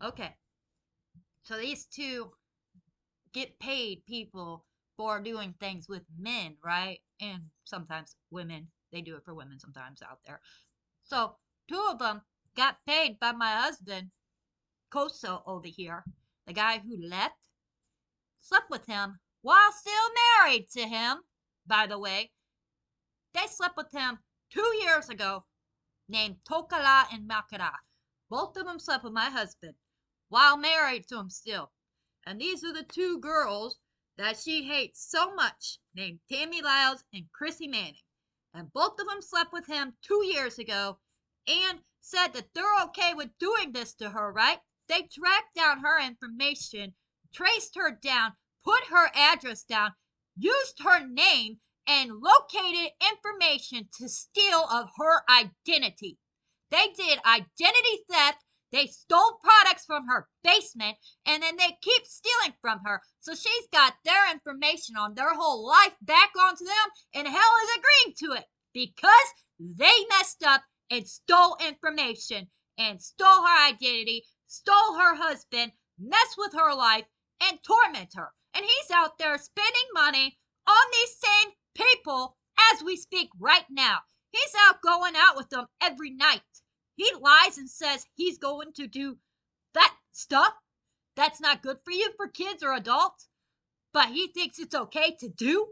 Okay. So these two get paid people for doing things with men, right? And sometimes women. They do it for women sometimes out there. So two of them got paid by my husband, Koso over here, the guy who left, slept with him while still married to him, by the way. They slept with him 2 years ago, named Tokala and Makara. Both of them slept with my husband while married to him still. And these are the two girls that she hates so much, named Tammy Lyles and Chrissy Manning. And both of them slept with him 2 years ago and said that they're okay with doing this to her, right? They tracked down her information, traced her down, put her address down, used her name, and located information to steal of her identity. They did identity theft. They stole products from her basement and then they keep stealing from her. So she's got their information on their whole life back onto them, and hell is agreeing to it because they messed up and stole information and stole her identity, stole her husband, messed with her life, and torment her. And he's out there spending money on these same people as we speak right now. He's out going out with them every night. He lies and says he's going to do that stuff that's not good for you for kids or adults, but he thinks it's okay to do.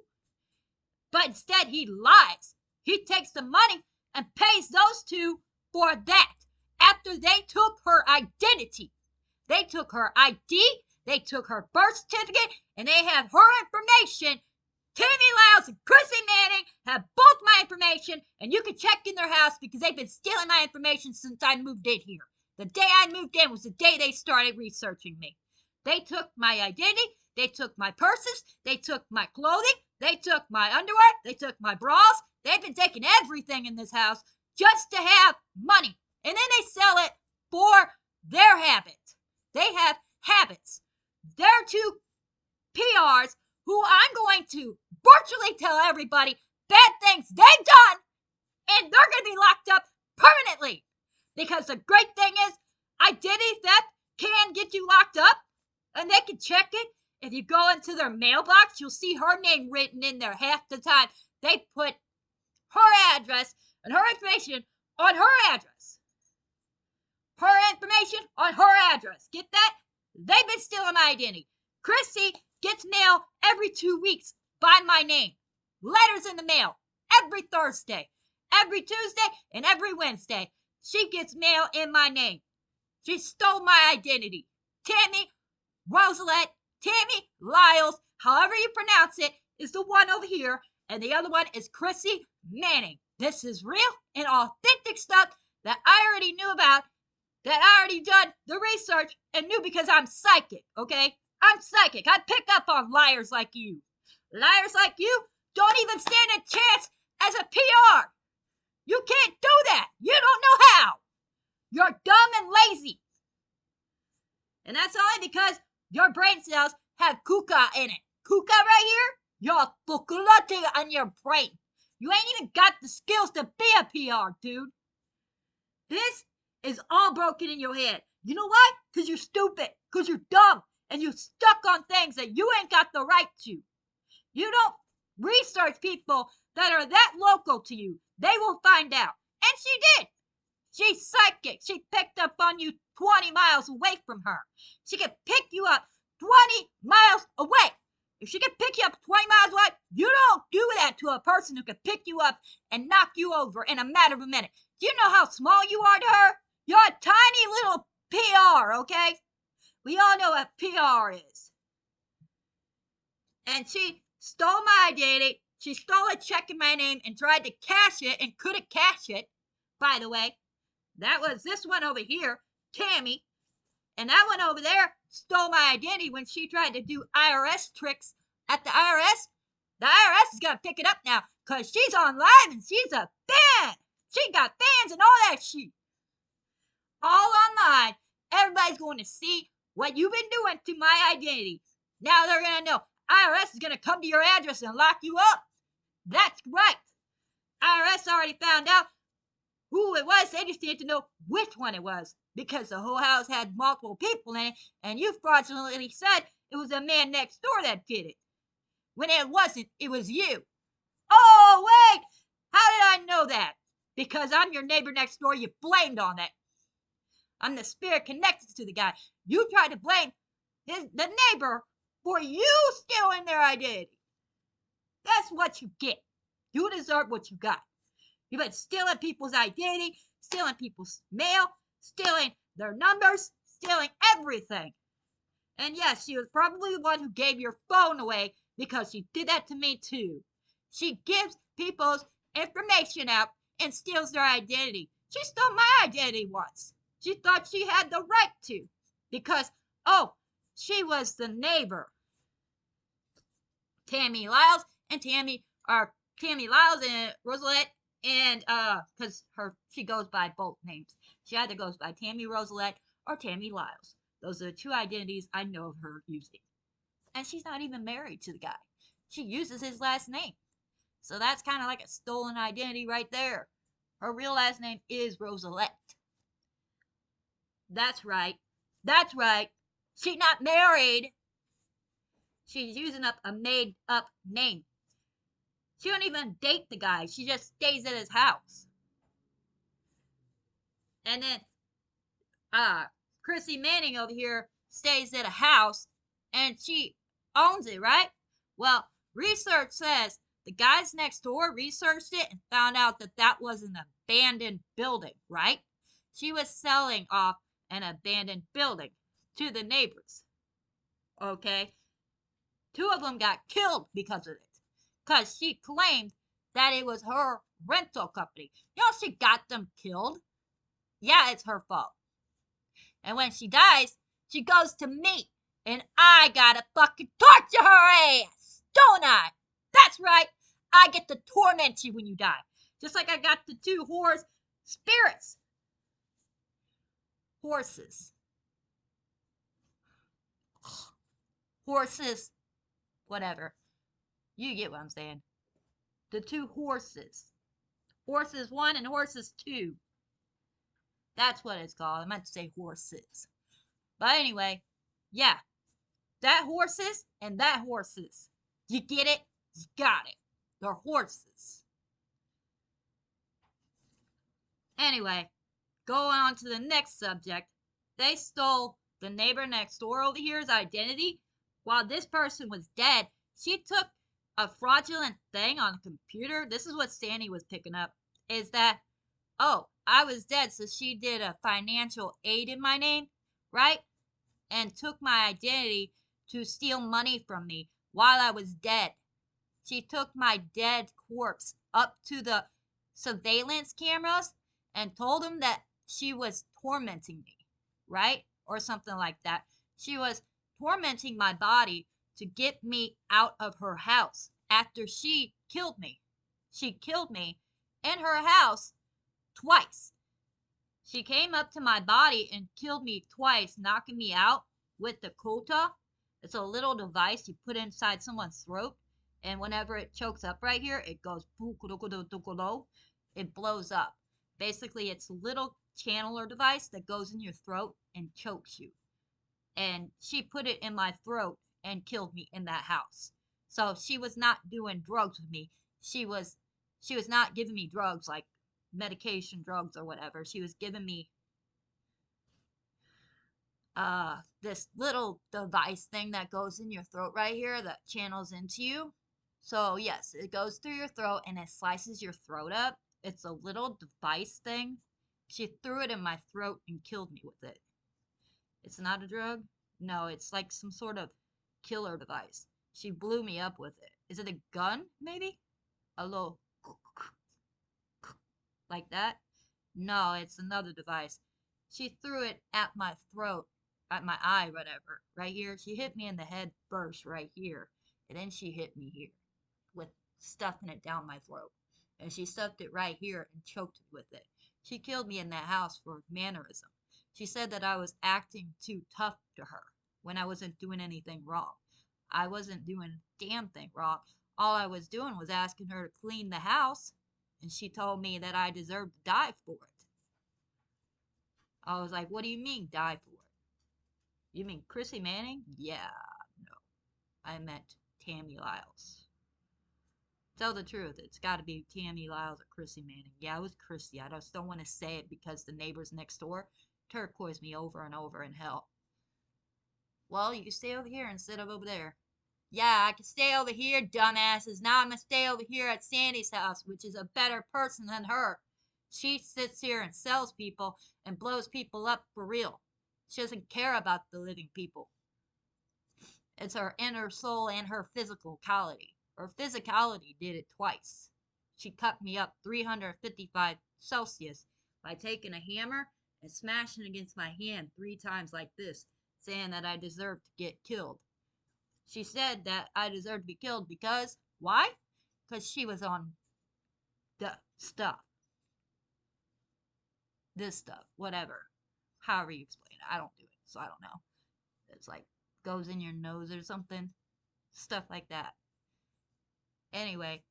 But instead, he lies. He takes the money and pays those two for that after they took her identity. They took her ID, they took her birth certificate, and they have her information. Tammy Lyles and Chrissy Manning have both my information, and you can check in their house because they've been stealing my information since I moved in here. The day I moved in was the day they started researching me. They took my identity, they took my purses, they took my clothing, they took my underwear, they took my bras. They've been taking everything in this house just to have money. And then they sell it for their habit. They have habits. They're two PRs who I'm going to virtually tell everybody bad things they've done, and they're going to be locked up permanently. Because the great thing is, identity theft can get you locked up, and they can check it. If you go into their mailbox, you'll see her name written in there half the time. They put her address and her information on her address. Her information on her address. Get that? They've been stealing my identity. Chrissy gets mail every 2 weeks by my name. Letters in the mail every Thursday, every Tuesday, and every Wednesday. She gets mail in my name. She stole my identity. Tammy Rosalette, Tammy Lyles, however you pronounce it, is the one over here, and the other one is Chrissy Manning. This is real and authentic stuff that I already knew about, that I already done the research and knew because I'm psychic, okay? I'm psychic. I pick up on liars like you. Liars like you don't even stand a chance as a PR. You can't do that. You don't know how. You're dumb and lazy. And that's only because your brain cells have kuka in it. Kuka right here, your chocolate on your brain. You ain't even got the skills to be a PR, dude. This is all broken in your head. You know why? Because you're stupid. Because you're dumb. And you're stuck on things that you ain't got the right to. You don't research people that are that local to you. They will find out. And she did. She's psychic. She picked up on you 20 miles away from her. She can pick you up 20 miles away. If she can pick you up 20 miles away, you don't do that to a person who can pick you up and knock you over in a matter of a minute. Do you know how small you are to her? You're a tiny little PR, okay? We all know what PR is. And she stole my identity. She stole a check in my name and tried to cash it and couldn't cash it, by the way. That was this one over here, Tammy. And that one over there stole my identity when she tried to do IRS tricks at the IRS. The IRS is going to pick it up now because she's on live and she's a fan. She got fans and all that shit. All online. Everybody's going to see what you've been doing to my identity. Now they're going to know IRS is going to come to your address and lock you up. That's right. IRS already found out who it was. They just needed to know which one it was because the whole house had multiple people in it, and you fraudulently said it was a man next door that did it. When it wasn't, it was you. Oh, wait! How did I know that? Because I'm your neighbor next door, you blamed on it. I'm the spirit connected to the guy. You tried to blame the neighbor for you stealing their identity. That's what you get. You deserve what you got. You've been stealing people's identity, stealing people's mail, stealing their numbers, stealing everything. And yes, she was probably the one who gave your phone away because she did that to me too. She gives people's information out and steals their identity. She stole my identity once. She thought she had the right to because, oh, she was the neighbor. Tammy Lyles and Tammy Lyles and Rosalette, and because she goes by both names. She either goes by Tammy Rosalette or Tammy Lyles. Those are the two identities I know of her using. And she's not even married to the guy. She uses his last name. So that's kind of like a stolen identity right there. Her real last name is Rosalette. That's right. That's right. She's not married. She's using up a made up name. She don't even date the guy. She just stays at his house. And then Chrissy Manning over here stays at a house and she owns it, right? Well, research says the guys next door researched it and found out that that was an abandoned building, right? She was selling off an abandoned building to the neighbors. Okay? Two of them got killed because of it. Because she claimed that it was her rental company. You know, she got them killed. Yeah, it's her fault. And when she dies, she goes to me. And I gotta fucking torture her ass. Don't I? That's right. I get to torment you when you die. Just like I got the two horse spirits. Horses. Horses. Whatever. You get what I'm saying. The two horses. Horses 1 and horses 2. That's what it's called. I meant to say horses. But anyway, yeah. That horses and that horses. You get it? You got it. They're horses. Anyway, going on to the next subject. They stole the neighbor next door over here's identity. While this person was dead, she took a fraudulent thing on a computer. This is what Sandy was picking up. Is that, oh, I was dead, so she did a financial aid in my name, right? And took my identity to steal money from me while I was dead. She took my dead corpse up to the surveillance cameras and told them that she was tormenting me, right? Or something like that. She was tormenting my body to get me out of her house after she killed me. She killed me in her house twice. She came up to my body and killed me twice, knocking me out with the kota. It's a little device you put inside someone's throat, and whenever it chokes up right here, it goes, it blows up. Basically, it's a little channeler device that goes in your throat and chokes you. And she put it in my throat and killed me in that house. So she was not doing drugs with me. She was not giving me drugs like medication drugs or whatever. She was giving me this little device thing that goes in your throat right here that channels into you. So yes, it goes through your throat and it slices your throat up. It's a little device thing. She threw it in my throat and killed me with it. It's not a drug? No, it's like some sort of killer device. She blew me up with it. Is it a gun, maybe? A little like that? No, it's another device. She threw it at my throat, at my eye, whatever, right here. She hit me in the head first, right here. And then she hit me here with stuffing it down my throat. And she stuffed it right here and choked me with it. She killed me in that house for mannerism. She said that I was acting too tough to her when I wasn't doing anything wrong. I wasn't doing a damn thing wrong. All I was doing was asking her to clean the house. And she told me that I deserved to die for it. I was like, what do you mean, die for it? You mean Chrissy Manning? Yeah, no. I meant Tammy Lyles. Tell the truth, it's got to be Tammy Lyles or Chrissy Manning. Yeah, it was Chrissy. I just don't want to say it because the neighbors next door turquoise me over and over in hell. Well, you can stay over here instead of over there. Yeah, I can stay over here, dumbasses. Now I'm gonna stay over here at Sandy's house, which is a better person than her. She sits here and sells people and blows people up for real. She doesn't care about the living people. It's her inner soul and her physicality. Her physicality did it twice. She cut me up 355 Celsius by taking a hammer and smashing it against my hand 3 times like this, saying that I deserved to get killed. She said that I deserved to be killed because, why? Because she was on the stuff. This stuff, whatever. However you explain it. I don't do it, so I don't know. It's like goes in your nose or something. Stuff like that. Anyway,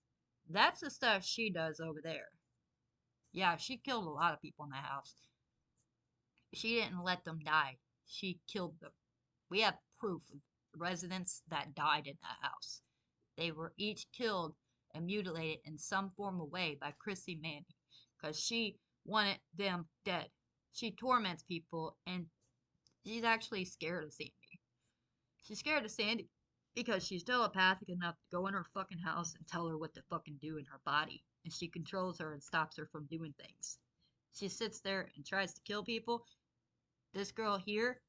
that's the stuff she does over there. Yeah, she killed a lot of people in the house. She didn't let them die. She killed them. We have proof of residents that died in that house. They were each killed and mutilated in some form of way by Chrissy Manning because she wanted them dead. She torments people and she's actually scared of Sandy. She's scared of Sandy because she's telepathic enough to go in her fucking house and tell her what to fucking do in her body. And she controls her and stops her from doing things. She sits there and tries to kill people. This girl here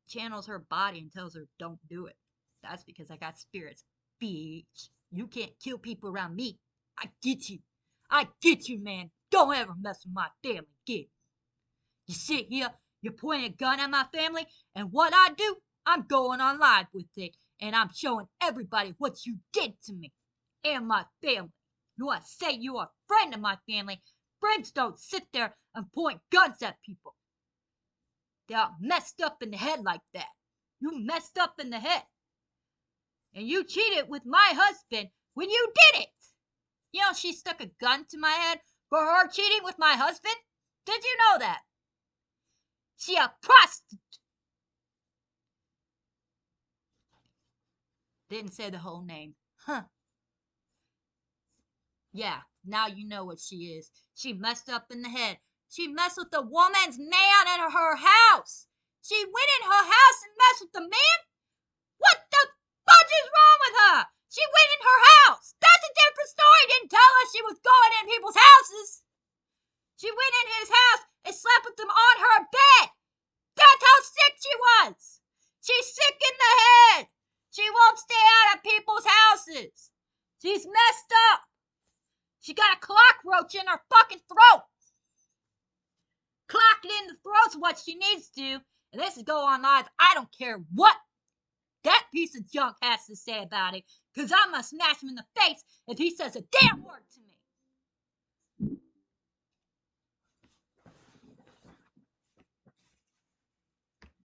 channels her body and tells her, don't do it. That's because I got spirits. Bitch, you can't kill people around me. I get you. I get you, man. Don't ever mess with my family again. You sit here, you point a gun at my family, and what I do, I'm going on live with it, and I'm showing everybody what you did to me and my family. You want to say you're a friend of my family? Friends don't sit there and point guns at people. They're messed up in the head like that. You messed up in the head. And you cheated with my husband when you did it. You know, she stuck a gun to my head for her cheating with my husband. Did you know that? She a prostitute. Didn't say the whole name. Huh. Yeah, now you know what she is. She messed up in the head. She messed with the woman's man in her house. She went in her house and messed with the man? What the fudge is wrong with her? She went in her house. That's a different story. Didn't tell us she was going in people's houses. She went in his house and slept with them on her bed. That's how sick she was. She's sick in the head. She won't stay out of people's houses. She's messed up. She got a cockroach in her fucking throat. Clock it in the throat's what she needs to. And this is go on live. I don't care what that piece of junk has to say about it. Because I'm going to smash him in the face if he says a damn word to me.